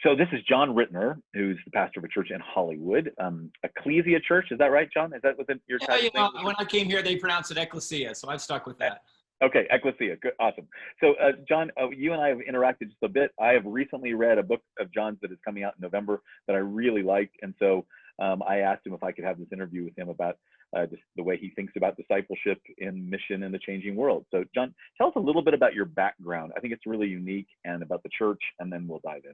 So this is Jon Ritner, who's the pastor of a church in Hollywood, Ecclesia Church. Is that right, John? Is that what your title name? When I came here, they pronounced it Ecclesia, so I've stuck with that. Okay, Ecclesia, good, awesome. So John, you and I have interacted just a bit. I have recently read a book of John's that is coming out in November that I really liked, and so I asked him if I could have this interview with him about just the way he thinks about discipleship in mission in the changing world. So John, tell us a little bit about your background. I think it's really unique, and about the church, and then we'll dive in.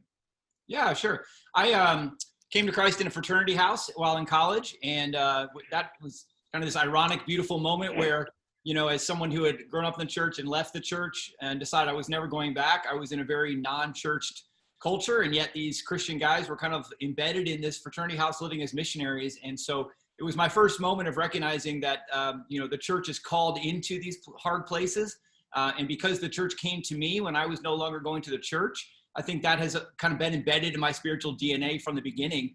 Yeah, sure. I came to Christ in a fraternity house while in college, and that was kind of this ironic, beautiful moment where, you know, as someone who had grown up in the church and left the church and decided I was never going back, I was in a very non-churched culture, and yet these Christian guys were kind of embedded in this fraternity house living as missionaries. And so it was my first moment of recognizing that, you know, the church is called into these hard places. And because the church came to me when I was no longer going to the church, I think that has kind of been embedded in my spiritual DNA from the beginning.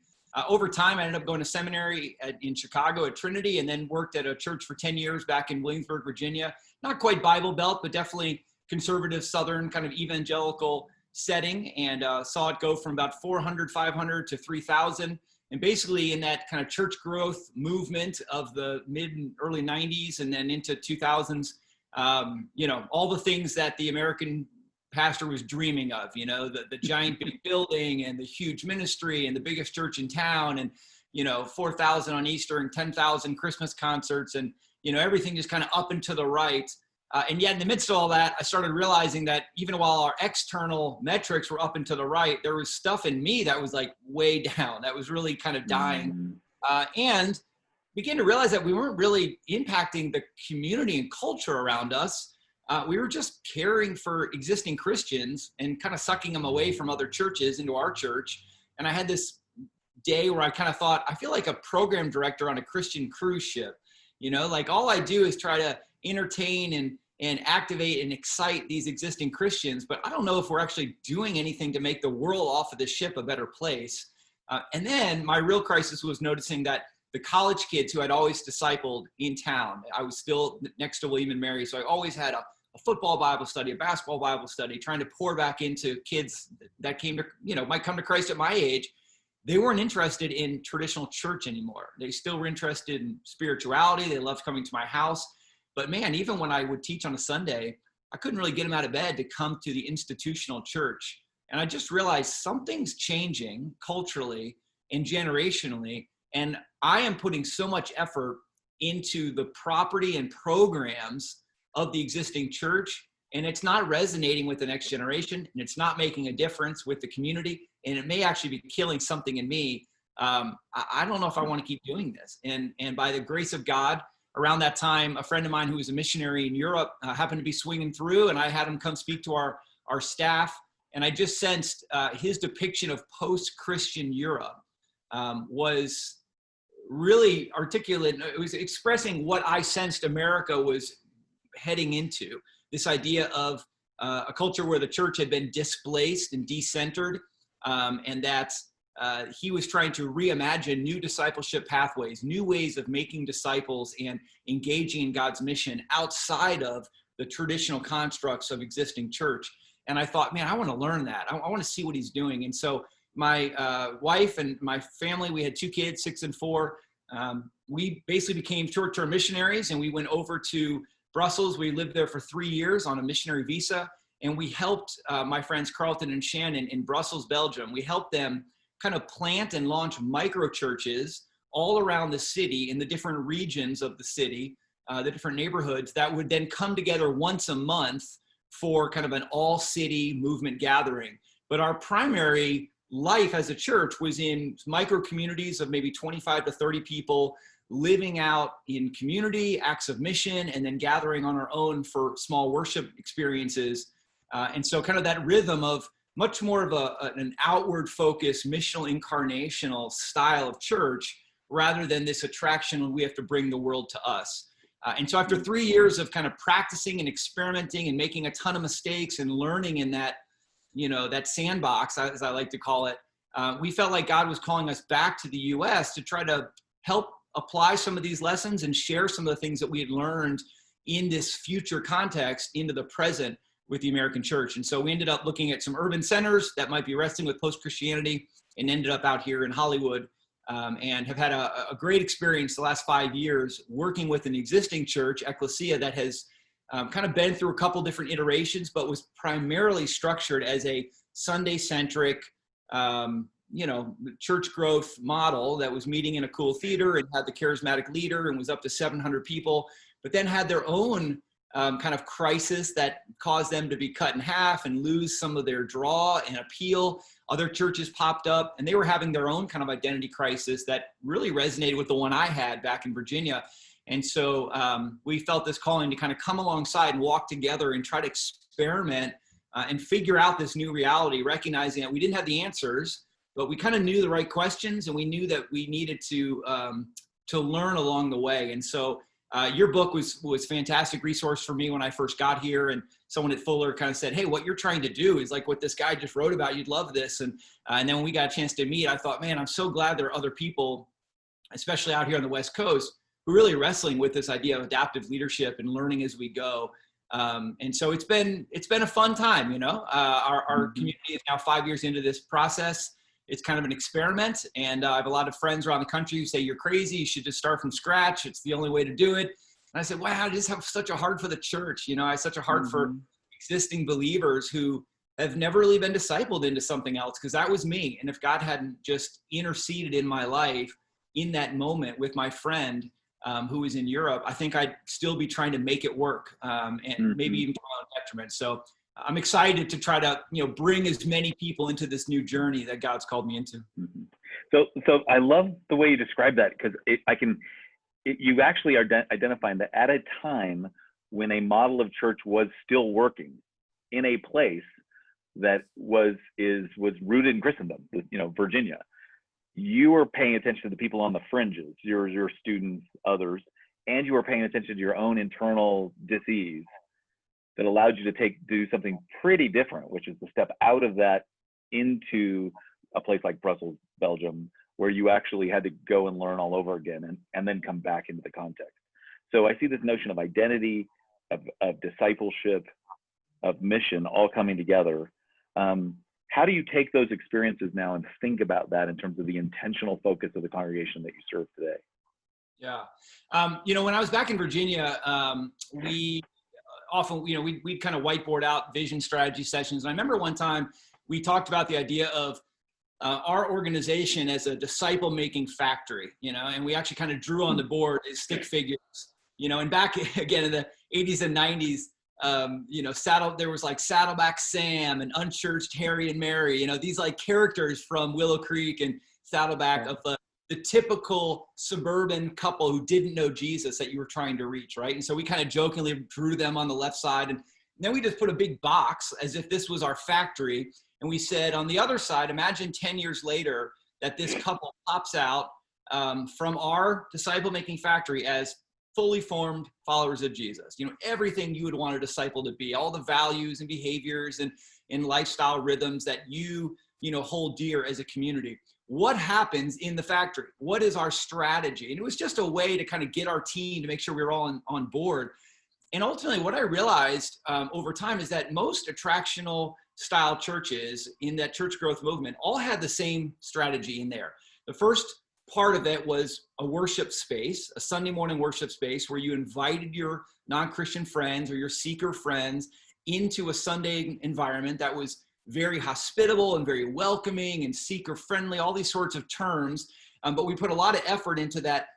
Over time, I ended up going to seminary in Chicago at Trinity, and then worked at a church for 10 years back in Williamsburg, Virginia. Not quite Bible Belt, but definitely conservative, Southern kind of evangelical setting, and saw it go from about 400, 500 to 3,000. And basically in that kind of church growth movement of the mid and early 90s and then into 2000s, you know, all the things that the American pastor was dreaming of, you know, the giant big building and the huge ministry and the biggest church in town, and, you know, 4,000 on Easter and 10,000 Christmas concerts, and, you know, everything just kind of up and to the right. And yet in the midst of all that, I started realizing that even while our external metrics were up and to the right, there was stuff in me that was like way down, that was really kind of dying. And began to realize that we weren't really impacting the community and culture around us. We were just caring for existing Christians and kind of sucking them away from other churches into our church. And I had this day where I kind of thought, I feel like a program director on a Christian cruise ship. You know, like all I do is try to entertain and activate and excite these existing Christians, but I don't know if we're actually doing anything to make the world off of the ship a better place. And then my real crisis was noticing that the college kids who I'd always discipled in town, I was still next to William and Mary, so I always had a football Bible study, a basketball Bible study, trying to pour back into kids that came to, you know, might come to Christ at my age. They weren't interested in traditional church anymore. They still were interested in spirituality. They loved coming to my house. But man, even when I would teach on a Sunday, I couldn't really get them out of bed to come to the institutional church. And I just realized something's changing culturally and generationally. And I am putting so much effort into the property and programs of the existing church, and it's not resonating with the next generation, and it's not making a difference with the community, and it may actually be killing something in me. I don't know if I want to keep doing this. And by the grace of God, around that time, a friend of mine who was a missionary in Europe happened to be swinging through, and I had him come speak to our staff. And I just sensed his depiction of post-Christian Europe was really articulate. It was expressing what I sensed America was heading into, this idea of a culture where the church had been displaced and decentered, and that he was trying to reimagine new discipleship pathways, new ways of making disciples and engaging in God's mission outside of the traditional constructs of existing church. And I thought, man, I want to learn that. I want to see what he's doing. And so my wife and my family, we had 2 kids, 6 and 4. We basically became short-term missionaries, and we went over to Brussels. We lived there for 3 years on a missionary visa, and we helped my friends Carlton and Shannon in Brussels, Belgium. We helped them kind of plant and launch micro churches all around the city in the different regions of the city, the different neighborhoods that would then come together once a month for kind of an all city movement gathering. But our primary life as a church was in micro communities of maybe 25 to 30 people, living out in community, acts of mission, and then gathering on our own for small worship experiences. And so kind of that rhythm of much more of an outward focused, missional, incarnational style of church, rather than this attraction when we have to bring the world to us. And so after 3 years of kind of practicing and experimenting and making a ton of mistakes and learning in that, you know, that sandbox, as I like to call it, we felt like God was calling us back to the U.S. to try to help apply some of these lessons and share some of the things that we had learned in this future context into the present, with the American church. And so we ended up looking at some urban centers that might be wrestling with post-Christianity, and ended up out here in Hollywood, and have had a great experience the last 5 years working with an existing church, Ecclesia, that has kind of been through a couple different iterations, but was primarily structured as a Sunday-centric, church growth model that was meeting in a cool theater and had the charismatic leader and was up to 700 people, but then had their own kind of crisis that caused them to be cut in half and lose some of their draw and appeal. Other churches popped up, and they were having their own kind of identity crisis that really resonated with the one I had back in Virginia. And so we felt this calling to kind of come alongside and walk together and try to experiment and figure out this new reality, recognizing that we didn't have the answers, but we kind of knew the right questions, and we knew that we needed to learn along the way. And so your book was a fantastic resource for me when I first got here, and someone at Fuller kind of said, hey, what you're trying to do is like what this guy just wrote about. You'd love this. And then when we got a chance to meet, I thought, man, I'm so glad there are other people, especially out here on the West Coast, who are really wrestling with this idea of adaptive leadership and learning as we go. And so it's been a fun time, our community is now 5 years into this process. It's kind of an experiment, and I have a lot of friends around the country who say, you're crazy, you should just start from scratch. It's the only way to do it. And I said, wow, I just have such a heart for the church. I have such a heart for existing believers who have never really been discipled into something else, because that was me. And if God hadn't just interceded in my life in that moment with my friend who was in Europe, I think I'd still be trying to make it work, and maybe even to my own detriment. So I'm excited to try to, bring as many people into this new journey that God's called me into. So I love the way you describe that, because you actually are identifying that at a time when a model of church was still working in a place that was rooted in Christendom, Virginia. You were paying attention to the people on the fringes, your students, others, and you were paying attention to your own internal dis-ease that allowed you to do something pretty different, which is to step out of that into a place like Brussels, Belgium, where you actually had to go and learn all over again and then come back into the context. So I see this notion of identity, of discipleship, of mission all coming together. How do you take those experiences now and think about that in terms of the intentional focus of the congregation that you serve today? Yeah. When I was back in Virginia, we often, we'd kind of whiteboard out vision strategy sessions. And I remember one time we talked about the idea of our organization as a disciple-making factory, and we actually kind of drew on the board as stick figures, and back again in the 80s and 90s, there was like Saddleback Sam and Unchurched Harry and Mary, these like characters from Willow Creek and Saddleback of the typical suburban couple who didn't know Jesus that you were trying to reach, right? And so we kind of jokingly drew them on the left side, and then we just put a big box as if this was our factory. And we said, on the other side, imagine 10 years later that this couple pops out from our disciple-making factory as fully formed followers of Jesus. Everything you would want a disciple to be, all the values and behaviors and lifestyle rhythms that you hold dear as a community. What happens in the factory? What is our strategy? And it was just a way to kind of get our team to make sure we were all on board. And ultimately, what I realized over time is that most attractional style churches in that church growth movement all had the same strategy in there. The first part of it was a worship space, a Sunday morning worship space where you invited your non-Christian friends or your seeker friends into a Sunday environment that was very hospitable and very welcoming and seeker friendly, all these sorts of terms. But we put a lot of effort into that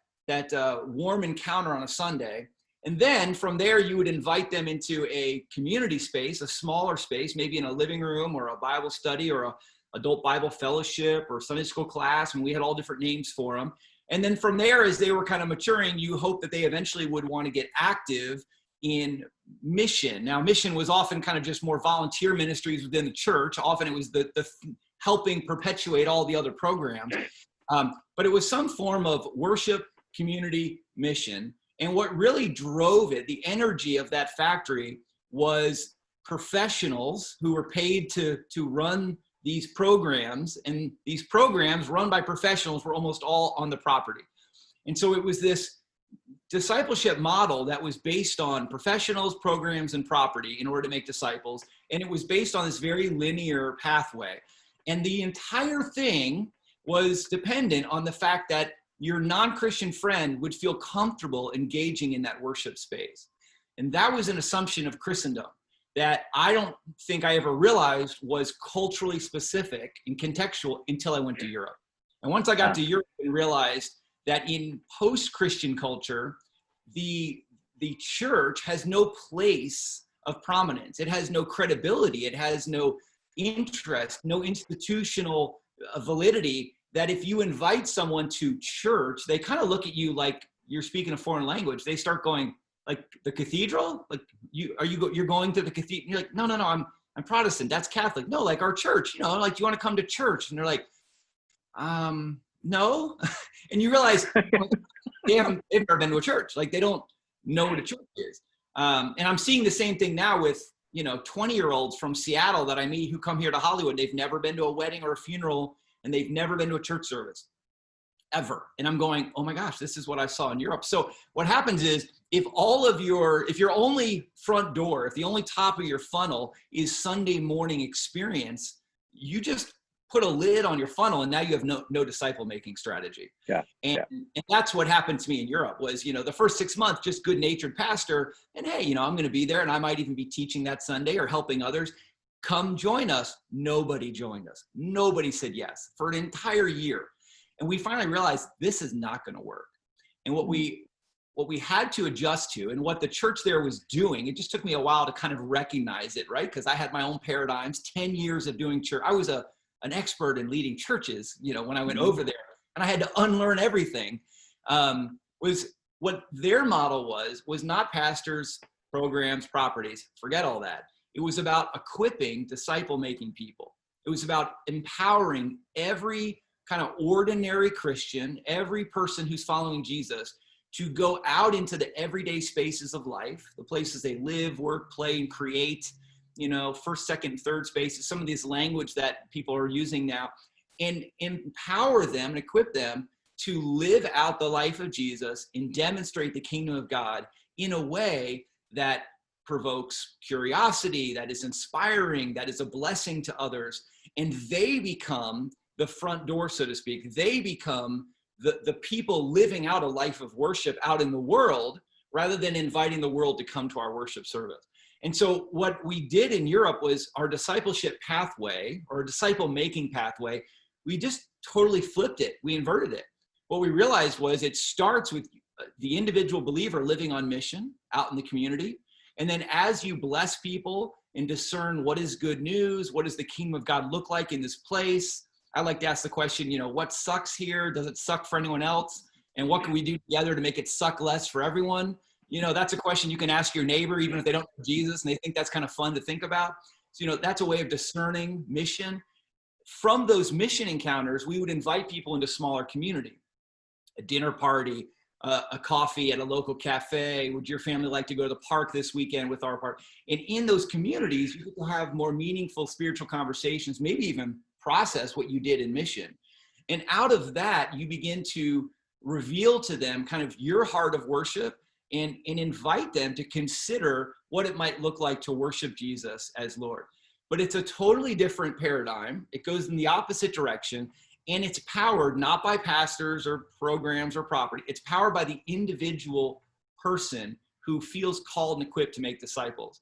warm encounter on a Sunday. And then from there, you would invite them into a community space, a smaller space, maybe in a living room or a Bible study or a adult Bible fellowship or Sunday school class. And we had all different names for them. And then from there, as they were kind of maturing, you hope that they eventually would want to get active in mission. Now, mission was often kind of just more volunteer ministries within the church. Often it was the helping perpetuate all the other programs. But it was some form of worship, community, mission. And what really drove it, the energy of that factory, was professionals who were paid to run these programs. And these programs run by professionals were almost all on the property. And so it was this discipleship model that was based on professionals, programs, and property in order to make disciples. And it was based on this very linear pathway. And the entire thing was dependent on the fact that your non-Christian friend would feel comfortable engaging in that worship space. And that was an assumption of Christendom that I don't think I ever realized was culturally specific and contextual until I went to Europe. And once I got to Europe and realized that in post-Christian culture, the church has no place of prominence. It has no credibility. It has no interest, no institutional validity, that if you invite someone to church, they kind of look at you like you're speaking a foreign language. They start going, like, the cathedral? Like, you're going to the cathedral? You're like, no, I'm Protestant. That's Catholic. No, like our church, you know, like, do you want to come to church? And they're like, no. And you realize they've never been to a church. Like, they don't know what a church is. And I'm seeing the same thing now with, 20-year-olds from Seattle that I meet who come here to Hollywood. They've never been to a wedding or a funeral, and they've never been to a church service ever. And I'm going, oh my gosh, this is what I saw in Europe. So what happens is, if your only front door, if the only top of your funnel is Sunday morning experience, you just put a lid on your funnel, and now you have no disciple making strategy. And that's what happened to me in Europe was, the first 6 months, just good natured pastor. And hey, I'm going to be there, and I might even be teaching that Sunday or helping others. Come join us. Nobody joined us. Nobody said yes for an entire year. And we finally realized this is not going to work. And what we had to adjust to, and what the church there was doing, it just took me a while to kind of recognize it, right? Because I had my own paradigms, 10 years of doing church. I was an expert in leading churches, when I went over there, and I had to unlearn everything. Was what their model was not pastors, programs, properties. Forget all that. It was about equipping disciple-making people. It was about empowering every kind of ordinary Christian, every person who's following Jesus, to go out into the everyday spaces of life, the places they live, work, play, and create, first, second, third spaces, some of these language that people are using now, and empower them and equip them to live out the life of Jesus and demonstrate the kingdom of God in a way that provokes curiosity, that is inspiring, that is a blessing to others. And they become the front door, so to speak. They become the people living out a life of worship out in the world, rather than inviting the world to come to our worship service. And so what we did in Europe was our discipleship pathway, or disciple-making pathway, we just totally flipped it. We inverted it. What we realized was it starts with the individual believer living on mission out in the community. And then as you bless people and discern what is good news, what does the kingdom of God look like in this place? I like to ask the question, what sucks here? Does it suck for anyone else? And what can we do together to make it suck less for everyone? That's a question you can ask your neighbor, even if they don't know Jesus and they think that's kind of fun to think about. So, that's a way of discerning mission. From those mission encounters, we would invite people into smaller community, a dinner party, a coffee at a local cafe. Would your family like to go to the park this weekend with our park? And in those communities, you get to have more meaningful spiritual conversations, maybe even process what you did in mission. And out of that, you begin to reveal to them kind of your heart of worship, and invite them to consider what it might look like to worship Jesus as Lord. But it's a totally different paradigm. It goes in the opposite direction, and it's powered not by pastors or programs or property. It's powered by the individual person who feels called and equipped to make disciples.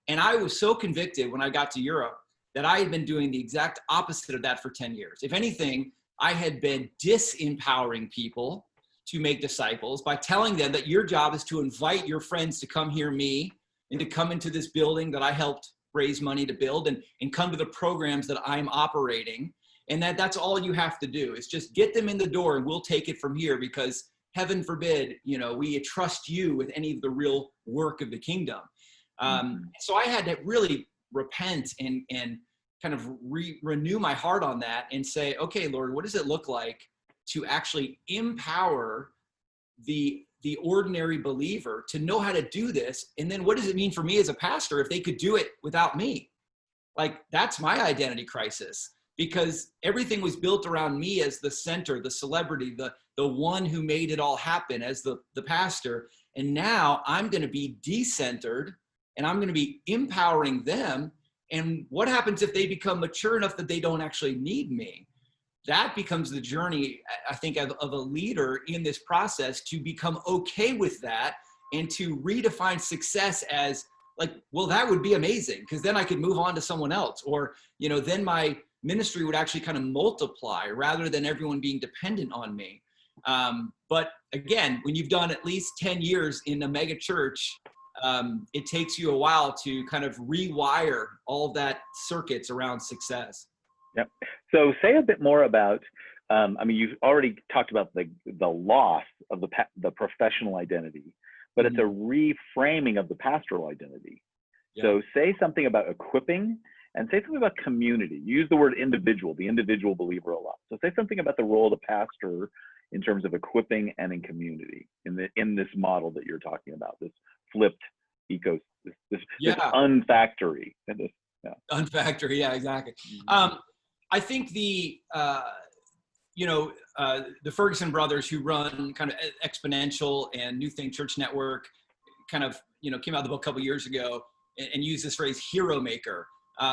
And I was so convicted when I got to Europe that I had been doing the exact opposite of that for 10 years. If anything, I had been disempowering people to make disciples by telling them that your job is to invite your friends to come hear me and to come into this building that I helped raise money to build, and come to the programs that I'm operating. And that's all you have to do is just get them in the door, and we'll take it from here, because heaven forbid, we trust you with any of the real work of the kingdom. So I had to really repent and kind of renew my heart on that and say, okay, Lord, what does it look like to actually empower the ordinary believer to know how to do this? And then what does it mean for me as a pastor if they could do it without me? Like, that's my identity crisis, because everything was built around me as the center, the celebrity, the one who made it all happen as the pastor. And now I'm going to be decentered and I'm going to be empowering them. And what happens if they become mature enough that they don't actually need me? That becomes the journey, I think, of a leader in this process, to become okay with that and to redefine success as like, well, that would be amazing because then I could move on to someone else, or, you know, then my ministry would actually kind of multiply rather than everyone being dependent on me. But again, when you've done at least 10 years in a mega church, it takes you a while to kind of rewire all of that circuits around success. Yep. So say a bit more about, I mean, you've already talked about the loss of the professional identity, but it's a reframing of the pastoral identity. Yeah. So say something about equipping and say something about community. You use the word individual, the individual believer a lot. So say something about the role of the pastor in terms of equipping and in community in this model that you're talking about, this flipped ecosystem, this unfactory. Unfactory, yeah, exactly. I think the Ferguson brothers, who run kind of Exponential and New Thing Church Network, kind of, you know, came out with the book a couple years ago and used this phrase hero maker.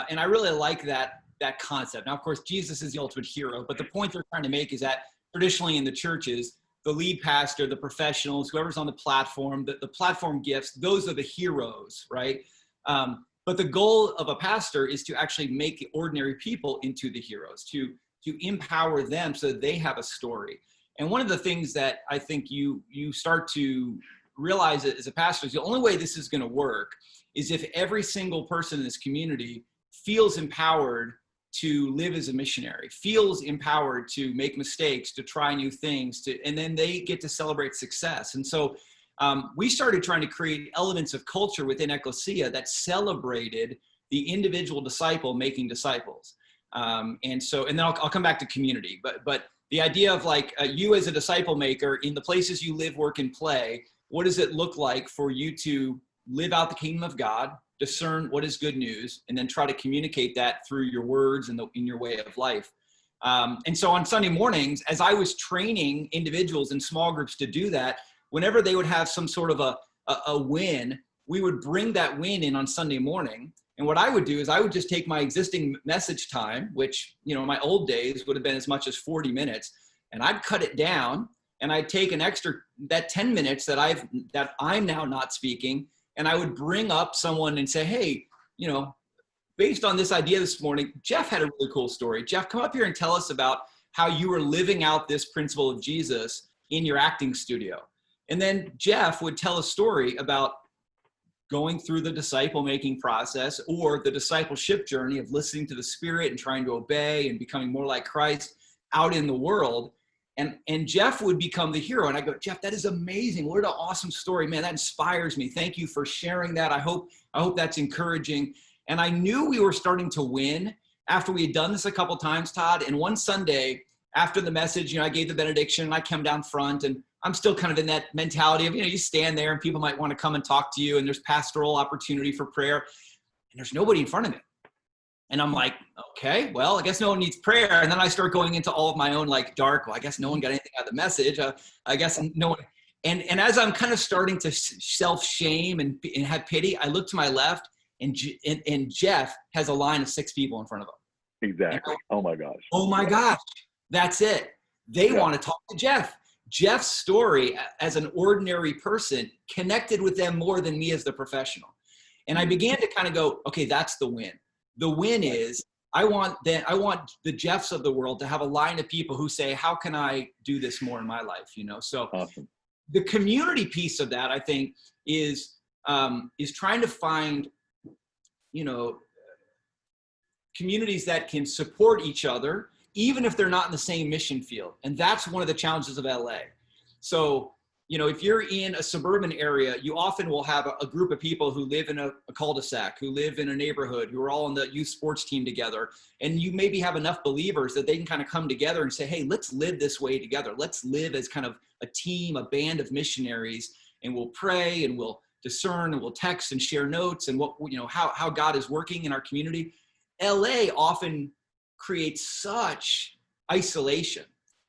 And I really like that concept. Now, of course, Jesus is the ultimate hero, but the point they're trying to make is that traditionally in the churches, the lead pastor, the professionals, whoever's on the platform, the platform gifts, those are the heroes, right? But the goal of a pastor is to actually make the ordinary people into the heroes, to empower them so that they have a story. And one of the things that I think you start to realize as a pastor is the only way this is going to work is if every single person in this community feels empowered to live as a missionary, feels empowered to make mistakes, to try new things, and then they get to celebrate success. And so we started trying to create elements of culture within Ecclesia that celebrated the individual disciple making disciples. And then I'll come back to community, but the idea of like you as a disciple maker in the places you live, work, and play, what does it look like for you to live out the kingdom of God, discern what is good news, and then try to communicate that through your words and in your way of life. And so on Sunday mornings, as I was training individuals in small groups to do that, whenever they would have some sort of a win, we would bring that win in on Sunday morning. And what I would do is I would just take my existing message time, which, you know, in my old days would have been as much as 40 minutes, and I'd cut it down, and I'd take an extra, that 10 minutes that I'm now not speaking, and I would bring up someone and say, hey, you know, based on this idea this morning, Jeff had a really cool story. Jeff, come up here and tell us about how you were living out this principle of Jesus in your acting studio. And then Jeff would tell a story about going through the disciple-making process or the discipleship journey of listening to the Spirit and trying to obey and becoming more like Christ out in the world. And Jeff would become the hero. And I go, Jeff, that is amazing. What an awesome story, man. That inspires me. Thank you for sharing that. I hope that's encouraging. And I knew we were starting to win after we had done this a couple times, Todd. And one Sunday after the message, you know, I gave the benediction and I came down front, and I'm still kind of in that mentality of, you know, you stand there and people might want to come and talk to you and there's pastoral opportunity for prayer, and there's nobody in front of me. And I'm like, okay, well, I guess no one needs prayer. And then I start going into all of my own like dark, well, I guess no one got anything out of the message. I guess no one. And as I'm kind of starting to self-shame and have pity, I look to my left and Jeff has a line of 6 people in front of him. Exactly. Oh my gosh. Oh my gosh. That's it. They want to talk to Jeff. Jeff's story as an ordinary person connected with them more than me as the professional. And I began to kind of go, okay, that's the win. The win is I want the Jeffs of the world to have a line of people who say, how can I do this more in my life? You know, so awesome. The community piece of that, I think, is trying to find, you know, communities that can support each other, even if they're not in the same mission field. And that's one of the challenges of LA. So, you know, if you're in a suburban area, you often will have a group of people who live in a cul-de-sac, who live in a neighborhood, who are all on the youth sports team together. And you maybe have enough believers that they can kind of come together and say, hey, let's live this way together. Let's live as kind of a team, a band of missionaries, and we'll pray and we'll discern and we'll text and share notes and what, you know, how God is working in our community. LA often creates such isolation.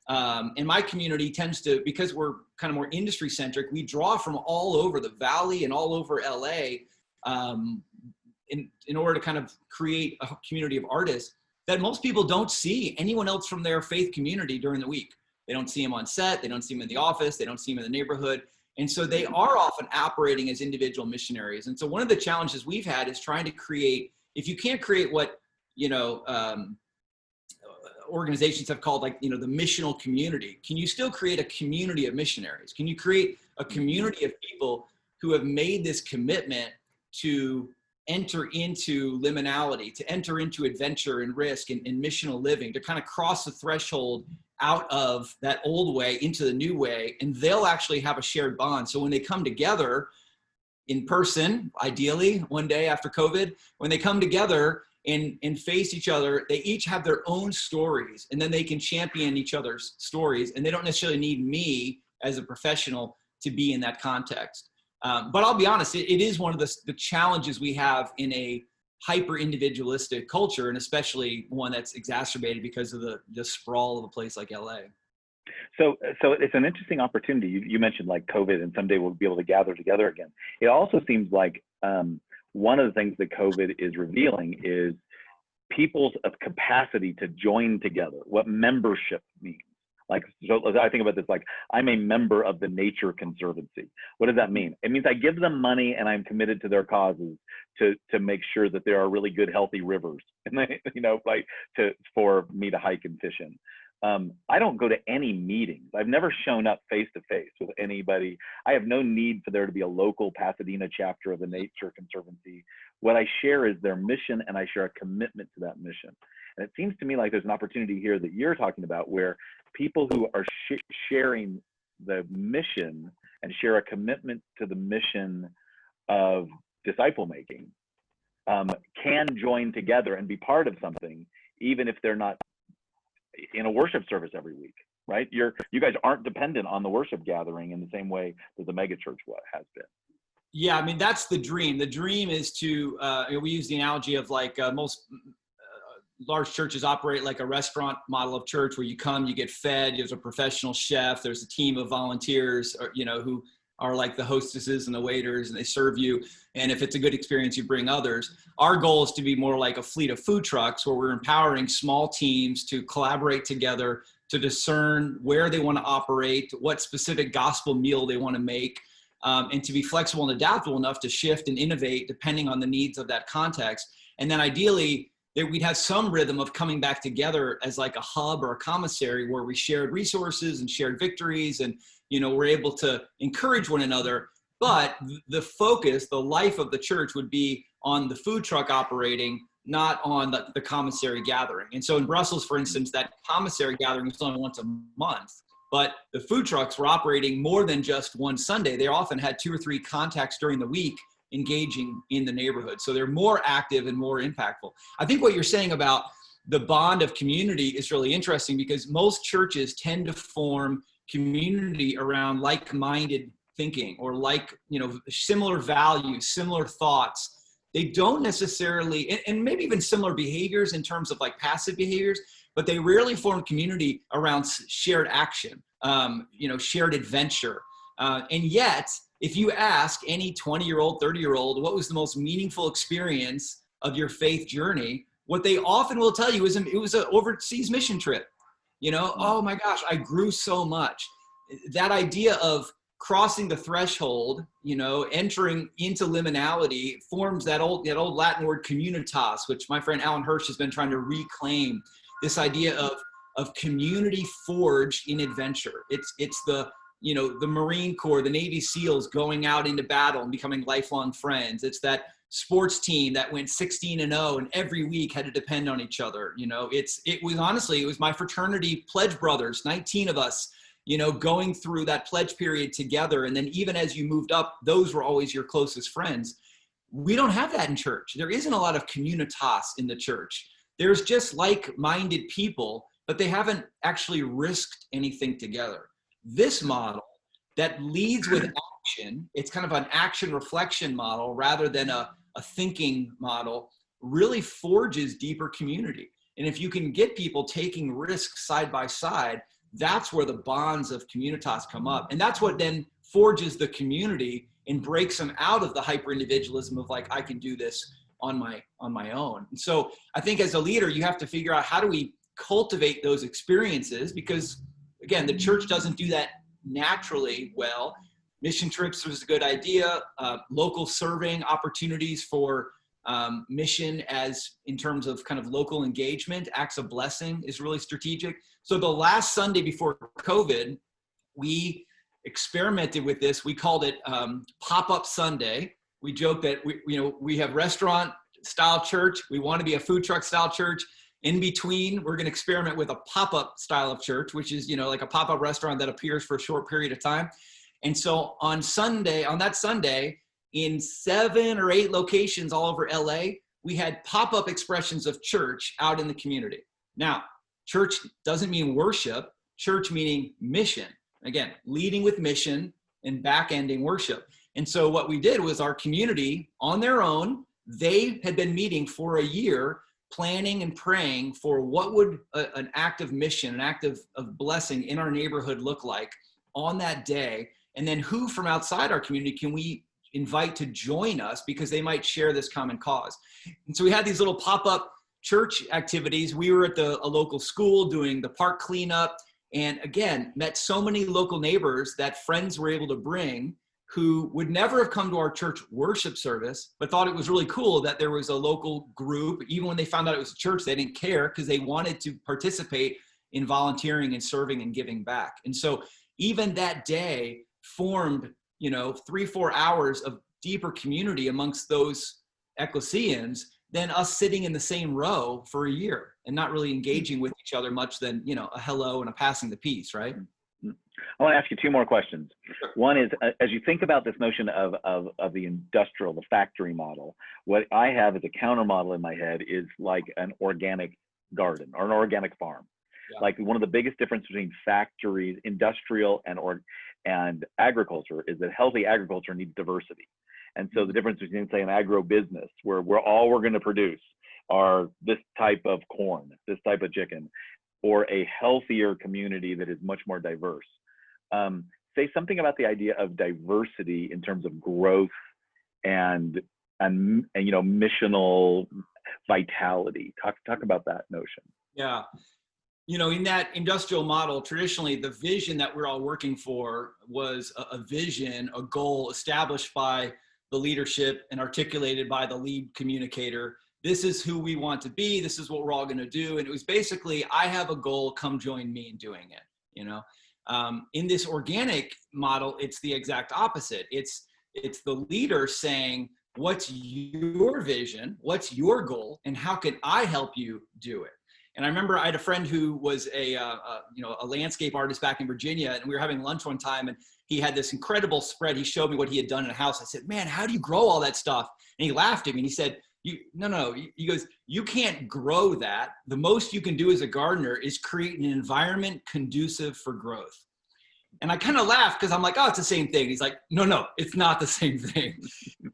And my community tends to, because we're kind of more industry centric, we draw from all over the Valley and all over LA in order to kind of create a community of artists that most people don't see anyone else from their faith community during the week. They don't see them on set, they don't see them in the office, they don't see them in the neighborhood. And so they are often operating as individual missionaries. And so one of the challenges we've had is trying to create, if you can't create what, organizations have called the missional community, can you still create a community of missionaries? Can you create a community of people who have made this commitment to enter into liminality, to enter into adventure and risk and missional living, to kind of cross the threshold out of that old way into the new way, and they'll actually have a shared bond. So when they come together in person, ideally one day after COVID, when they come together and face each other, they each have their own stories, and then they can champion each other's stories, and they don't necessarily need me as a professional to be in that context. But I'll be honest, it is one of the challenges we have in a hyper individualistic culture, and especially one that's exacerbated because of the sprawl of a place like LA. So it's an interesting opportunity. You mentioned like COVID, and someday we'll be able to gather together again. It also seems like one of the things that COVID is revealing is people's capacity to join together, what membership means. Like, so I think about this, like, I'm a member of the Nature Conservancy. What does that mean? It means I give them money and I'm committed to their causes to make sure that there are really good, healthy rivers, and they, for me to hike and fish in. I don't go to any meetings. I've never shown up face to face with anybody. I have no need for there to be a local Pasadena chapter of the Nature Conservancy. What I share is their mission, and I share a commitment to that mission. And it seems to me like there's an opportunity here that you're talking about, where people who are sharing the mission and share a commitment to the mission of disciple making can join together and be part of something, even if they're not in a worship service every week, right? You guys aren't dependent on the worship gathering in the same way that the megachurch has been. Yeah, I mean, that's the dream. The dream is to, we use the analogy of most large churches operate like a restaurant model of church, where you come, you get fed, there's a professional chef, there's a team of volunteers, who are like the hostesses and the waiters, and they serve you. And if it's a good experience, you bring others. Our goal is to be more like a fleet of food trucks, where we're empowering small teams to collaborate together to discern where they want to operate, what specific gospel meal they want to make, and to be flexible and adaptable enough to shift and innovate depending on the needs of that context. And then ideally, we'd have some rhythm of coming back together as like a hub or a commissary, where we shared resources and shared victories, and we're able to encourage one another. But the focus, the life of the church would be on the food truck operating, not on the commissary gathering. And so in Brussels, for instance, that commissary gathering was only once a month, but the food trucks were operating more than just one Sunday. They often had 2 or 3 contacts during the week engaging in the neighborhood. So they're more active and more impactful. I think what you're saying about the bond of community is really interesting, because most churches tend to form community around like-minded thinking, or similar values, similar thoughts. They don't necessarily, and maybe even similar behaviors in terms of like passive behaviors, but they rarely form community around shared action, shared adventure. And yet, if you ask any 20-year-old, 30-year-old, what was the most meaningful experience of your faith journey, what they often will tell you is it was an overseas mission trip. Oh my gosh, I grew so much. That idea of crossing the threshold, entering into liminality, forms that old Latin word communitas, which my friend Alan Hirsch has been trying to reclaim. This idea of community forged in adventure. It's the Marine Corps, the Navy SEALs going out into battle and becoming lifelong friends. It's that sports team that went 16-0 and every week had to depend on each other. It was my fraternity pledge brothers, 19 of us, going through that pledge period together. And then even as you moved up, those were always your closest friends. We don't have that in church. There isn't a lot of communitas in the church. There's just like-minded people, but they haven't actually risked anything together. This model that leads with action, it's kind of an action reflection model rather than a thinking model, really forges deeper community. And if you can get people taking risks side by side, that's where the bonds of communitas come up. And that's what then forges the community and breaks them out of the hyper individualism of like, I can do this on my own. And so I think as a leader, you have to figure out, how do we cultivate those experiences? Because again, the church doesn't do that naturally well. Mission trips was a good idea. Local serving opportunities for mission, as in terms of kind of local engagement, acts of blessing, is really strategic. So the last Sunday before COVID, we experimented with this. We called it Pop-Up Sunday. We joke that we have restaurant style church. We want to be a food truck style church. In between, we're going to experiment with a pop-up style of church, which is, like a pop-up restaurant that appears for a short period of time. And so on that Sunday, in 7 or 8 locations all over LA, we had pop-up expressions of church out in the community. Now, church doesn't mean worship, church meaning mission. Again, leading with mission and back-ending worship. And so what we did was, our community on their own, they had been meeting for a year, planning and praying for what would an act of mission, an act of blessing in our neighborhood look like on that day. And then who from outside our community can we invite to join us, because they might share this common cause. And so we had these little pop-up church activities. We were at a local school doing the park cleanup, and again, met so many local neighbors that friends were able to bring, who would never have come to our church worship service, but thought it was really cool that there was a local group. Even when they found out it was a church, they didn't care, because they wanted to participate in volunteering and serving and giving back. And so even that day formed 3-4 hours of deeper community amongst those Ecclesians than us sitting in the same row for a year and not really engaging with each other much than, a hello and a passing the peace, right? I want to ask you 2 more questions. One is, as you think about this notion of the industrial, the factory model, what I have as a counter model in my head is like an organic garden or an organic farm. Yeah. Like, one of the biggest differences between factories, industrial and agriculture is that healthy agriculture needs diversity. And so the difference between, say, an agro business where we're going to produce are this type of corn, this type of chicken, or a healthier community that is much more diverse. Say something about the idea of diversity in terms of growth and missional vitality. Talk about that notion. Yeah. In that industrial model, traditionally, the vision that we're all working for was a vision, a goal established by the leadership and articulated by the lead communicator. This is who we want to be. This is what we're all going to do. And it was basically, I have a goal, come join me in doing it. In this organic model, it's the exact opposite. It's the leader saying, what's your vision? What's your goal? And how can I help you do it? And I remember I had a friend who was a landscape artist back in Virginia, and we were having lunch one time, and he had this incredible spread. He showed me what he had done in a house. I said, man, how do you grow all that stuff? And he laughed at me and he said, no. He goes, you can't grow that. The most you can do as a gardener is create an environment conducive for growth. And I kind of laughed, because I'm like, oh, it's the same thing. He's like, no, it's not the same thing.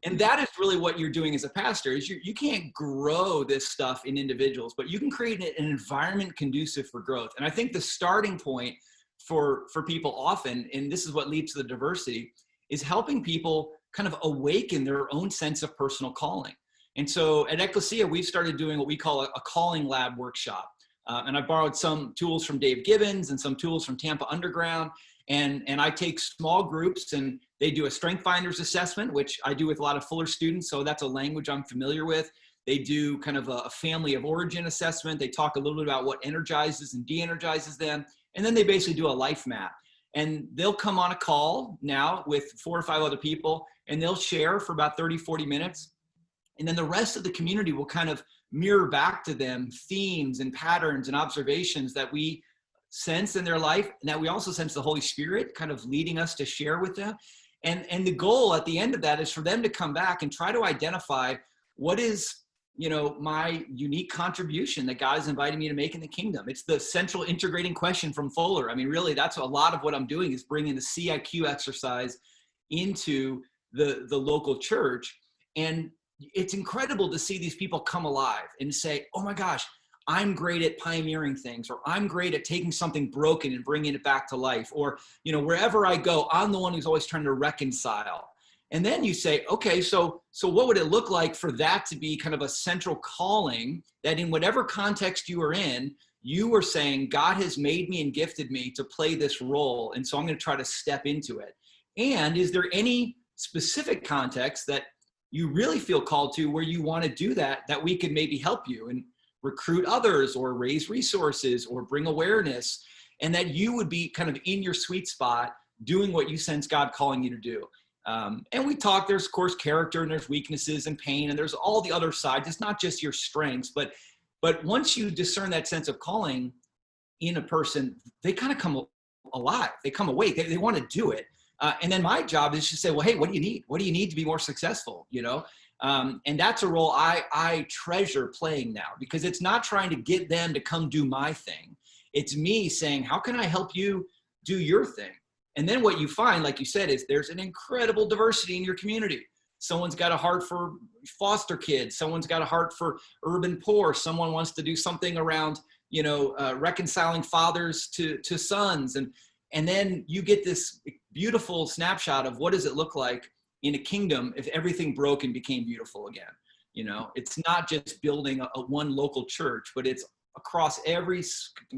And that is really what you're doing as a pastor, is you can't grow this stuff in individuals, but you can create an environment conducive for growth. And I think the starting point for people often, and this is what leads to the diversity, is helping people kind of awaken their own sense of personal calling. And so at Ecclesia, we've started doing what we call a calling lab workshop. And I borrowed some tools from Dave Gibbons and some tools from Tampa Underground. And I take small groups, and they do a Strength Finders assessment, which I do with a lot of Fuller students. So that's a language I'm familiar with. They do kind of a family of origin assessment. They talk a little bit about what energizes and de-energizes them. And then they basically do a life map. And they'll come on a call now with 4 or 5 other people, and they'll share for about 30, 40 minutes. And then the rest of the community will kind of mirror back to them themes and patterns and observations that we sense in their life, and that we also sense the Holy Spirit kind of leading us to share with them. And the goal at the end of that is for them to come back and try to identify what is, my unique contribution that God is inviting me to make in the kingdom. It's the central integrating question from Fuller. I mean, really, that's a lot of what I'm doing, is bringing the CIQ exercise into the local church. And it's incredible to see these people come alive and say, oh my gosh, I'm great at pioneering things, or I'm great at taking something broken and bringing it back to life, or, wherever I go, I'm the one who's always trying to reconcile. And then you say, okay, so what would it look like for that to be kind of a central calling, that in whatever context you are in, you are saying, God has made me and gifted me to play this role, and so I'm going to try to step into it. And is there any specific context that you really feel called to where you want to do that we could maybe help you and recruit others or raise resources or bring awareness, and that you would be kind of in your sweet spot doing what you sense God calling you to do. And we talk, there's of course character, and there's weaknesses and pain, and there's all the other sides. It's not just your strengths, but once you discern that sense of calling in a person, they kind of come alive. They come awake. They want to do it. And then my job is to say, well, hey, what do you need? What do you need to be more successful? And that's a role I treasure playing now, because it's not trying to get them to come do my thing. It's me saying, how can I help you do your thing? And then what you find, like you said, is there's an incredible diversity in your community. Someone's got a heart for foster kids. Someone's got a heart for urban poor. Someone wants to do something around, reconciling fathers to sons. And then you get this beautiful snapshot of what does it look like in a kingdom if everything broke and became beautiful again. It's not just building a one local church, but it's across every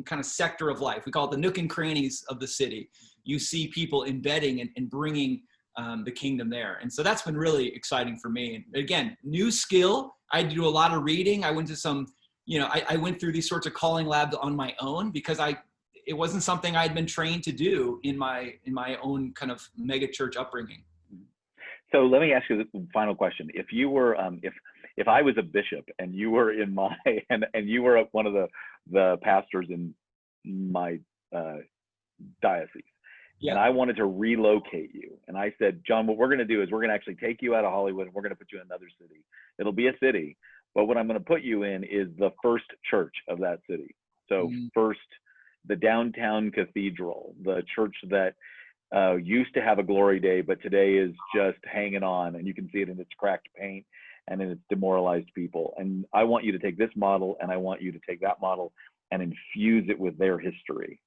kind of sector of life. We call it the nook and crannies of the city. You see people embedding and bringing the kingdom there. And so that's been really exciting for me. And again, new skill. I do a lot of reading. I went to some, I went through these sorts of calling labs on my own, because it wasn't something I'd been trained to do in my own kind of mega church upbringing. So let me ask you this final question. If you were, if I was a bishop and you were in my, and you were one of the pastors in my diocese, yeah, and I wanted to relocate you, and I said, John, what we're going to do is we're going to actually take you out of Hollywood and we're going to put you in another city. It'll be a city, but what I'm going to put you in is the first church of that city. So first, the downtown cathedral, the church that used to have a glory day, but today is just hanging on, and you can see it in its cracked paint and in its demoralized people. And I want you to take this model, and I want you to take that model and infuse it with their history.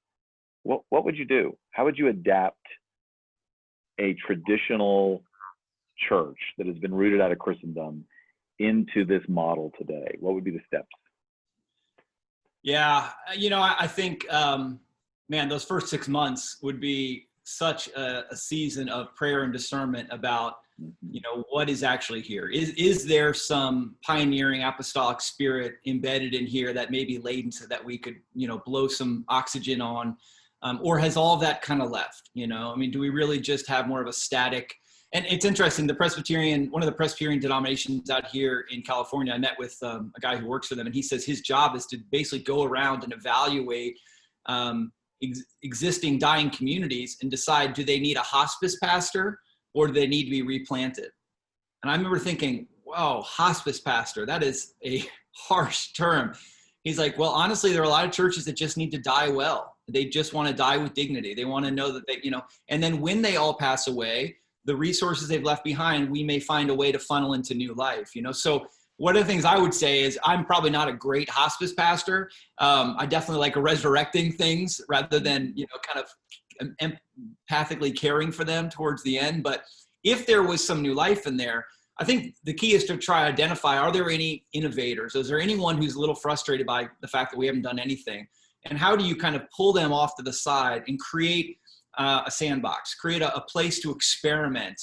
What would you do? How would you adapt a traditional church that has been rooted out of Christendom into this model today? What would be the steps? Yeah, I think, man, those first 6 months would be such a season of prayer and discernment about, what is actually here. Is there some pioneering apostolic spirit embedded in here that may be latent so that we could, blow some oxygen on, or has all of that kind of left? Do we really just have more of a static? And it's interesting, one of the Presbyterian denominations out here in California, I met with a guy who works for them, and he says his job is to basically go around and evaluate existing dying communities and decide, do they need a hospice pastor or do they need to be replanted? And I remember thinking, whoa, hospice pastor, that is a harsh term. He's like, well, honestly, there are a lot of churches that just need to die well. They just want to die with dignity. They want to know that they, and then when they all pass away, the resources they've left behind, we may find a way to funnel into new life, So one of the things I would say is I'm probably not a great hospice pastor. I definitely like resurrecting things rather than, kind of empathically caring for them towards the end. But if there was some new life in there, I think the key is to try to identify, are there any innovators? Is there anyone who's a little frustrated by the fact that we haven't done anything? And how do you kind of pull them off to the side and create a sandbox, create a place to experiment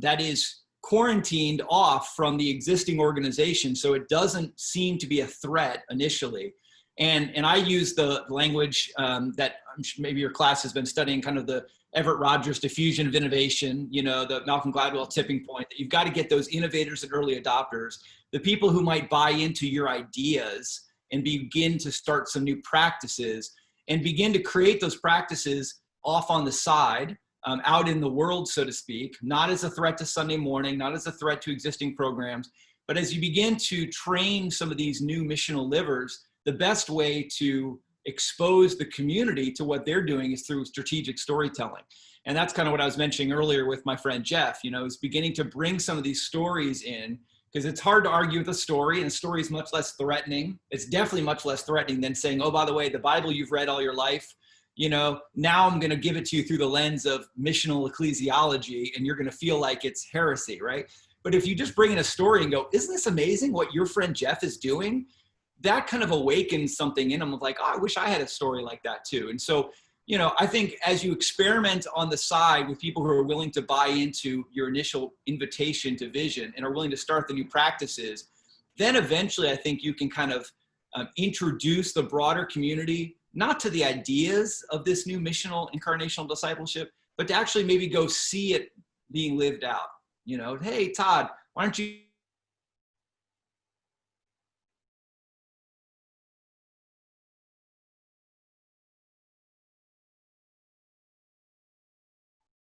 that is quarantined off from the existing organization, so it doesn't seem to be a threat initially. And I use the language that maybe your class has been studying, kind of the Everett Rogers diffusion of innovation, the Malcolm Gladwell tipping point, that you've got to get those innovators and early adopters, the people who might buy into your ideas and begin to start some new practices and begin to create those practices off on the side, out in the world, so to speak, not as a threat to Sunday morning, not as a threat to existing programs, but as you begin to train some of these new missional livers, the best way to expose the community to what they're doing is through strategic storytelling. And that's kind of what I was mentioning earlier with my friend Jeff, is beginning to bring some of these stories in, because it's hard to argue with a story, and a story is much less threatening. It's definitely much less threatening than saying, oh, by the way, the Bible you've read all your life, now I'm going to give it to you through the lens of missional ecclesiology, and you're going to feel like it's heresy, right? But if you just bring in a story and go, isn't this amazing what your friend Jeff is doing? That kind of awakens something in them of like, oh, I wish I had a story like that too. And so, I think as you experiment on the side with people who are willing to buy into your initial invitation to vision and are willing to start the new practices, then eventually I think you can kind of introduce the broader community, not to the ideas of this new missional incarnational discipleship, but to actually maybe go see it being lived out. Hey, Todd, why don't you